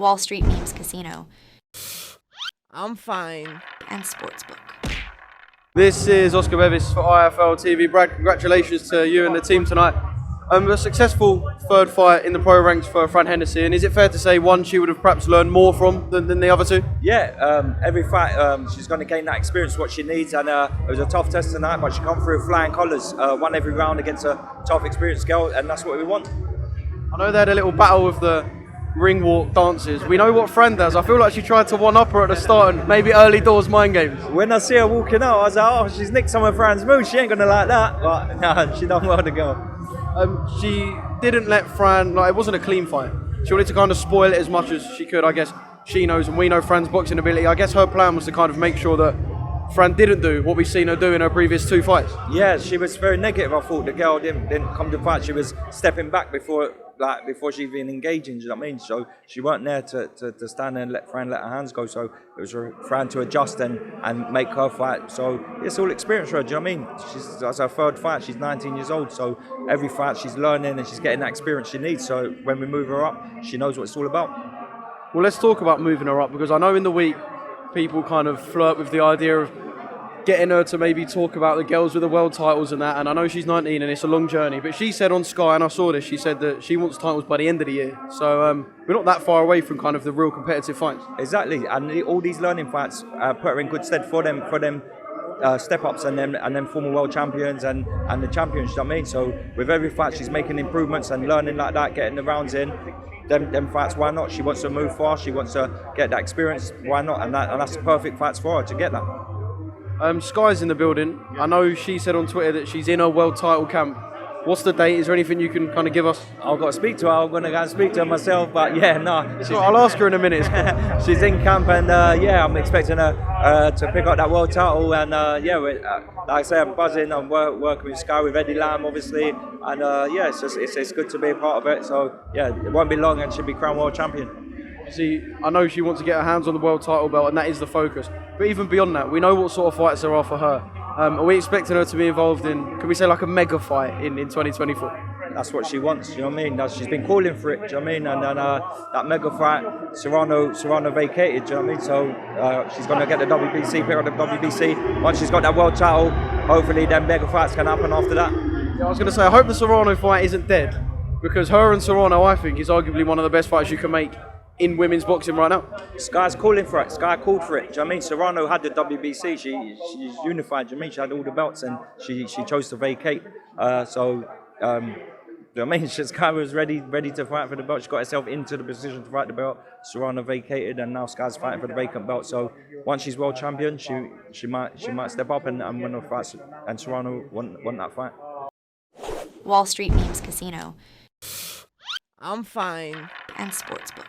Wall Street Memes Casino, I'm fine. and Sportsbook. This is Oscar Bevis for IFL TV. Brad, congratulations to you and the team tonight. A successful third fight in the pro ranks for Fran Hennessy, and is it fair to say one she would have perhaps learned more from than the other two? Yeah, every fight she's going to gain that experience, what she needs, and it was a tough test tonight, but she come through with flying colours, won every round against a tough, experienced girl, and that's what we want. I know they had a little battle with the ring walk dances. We know what Fran does. I feel like she tried to one-up her at the start and maybe early doors mind games. When I see her walking out, I was like, oh, she's nicked some of Fran's moves, she ain't going to like that, but no, she done well to go. She didn't let Fran, it wasn't a clean fight. She wanted to kind of spoil it as much as she could. I guess she knows and we know Fran's boxing ability. I guess her plan was to kind of make sure that Fran didn't do what we've seen her do in her previous two fights. Yeah, she was very negative. I thought the girl didn't come to fight. She was stepping back before she even engaging. Do you know what I mean? So she weren't there to stand there and let Fran let her hands go. So it was for Fran to adjust and make her fight. So it's all experience for her. Do you know what I mean? That's her third fight. She's 19 years old. So every fight she's learning and she's getting that experience she needs. So when we move her up, she knows what it's all about. Well, let's talk about moving her up, because I know in the week people kind of flirt with the idea of getting her to maybe talk about the girls with the world titles and that, and I know she's 19 and it's a long journey, but she said on Skye, and I saw this, she said that she wants titles by the end of the year, so we're not that far away from kind of the real competitive fights. Exactly, and all these learning fights put her in good stead for them step-ups and then former world champions and the champions, you know what I mean? So with every fight she's making improvements and learning like that, getting the rounds in. Them fights, why not? She wants to move fast, she wants to get that experience, why not? And that's the perfect fights for her to get that. Skye's in the building. I know she said on Twitter that she's in her world title camp. What's the date? Is there anything you can kind of give us? I've got to speak to her. I'm going to go and speak to her myself. But yeah, no. I'll ask her in a minute. She's in camp, and yeah, I'm expecting her to pick up that world title. And yeah, like I say, I'm buzzing. I'm working with Skye, with Eddie Lamb, obviously. And yeah, it's good to be a part of it. So yeah, it won't be long, and she'll be crowned world champion. See, I know she wants to get her hands on the world title belt, and that is the focus. But even beyond that, we know what sort of fights there are for her. Are we expecting her to be involved in, can we say, like a mega fight in 2024? That's what she wants, you know what I mean? She's been calling for it, do you know what I mean? And then that mega fight, Serrano vacated, do you know what I mean? So she's going to get the WBC, pick up the WBC. Once she's got that world title, hopefully then mega fights can happen after that. Yeah, I was going to say, I hope the Serrano fight isn't dead, because her and Serrano, I think, is arguably one of the best fights you can make in women's boxing right now. Skye's calling for it. Skye called for it. Do you know what I mean? Serrano had the WBC. She's unified. Do you know what I mean? She had all the belts, and she chose to vacate. Do you know what I mean? Skye was ready to fight for the belt. She got herself into the position to fight the belt. Serrano vacated, and now Skye's fighting for the vacant belt. So once she's world champion, she might step up and win the fight. And Serrano won that fight. Wall Street Memes Casino, I'm fine. and Sportsbook.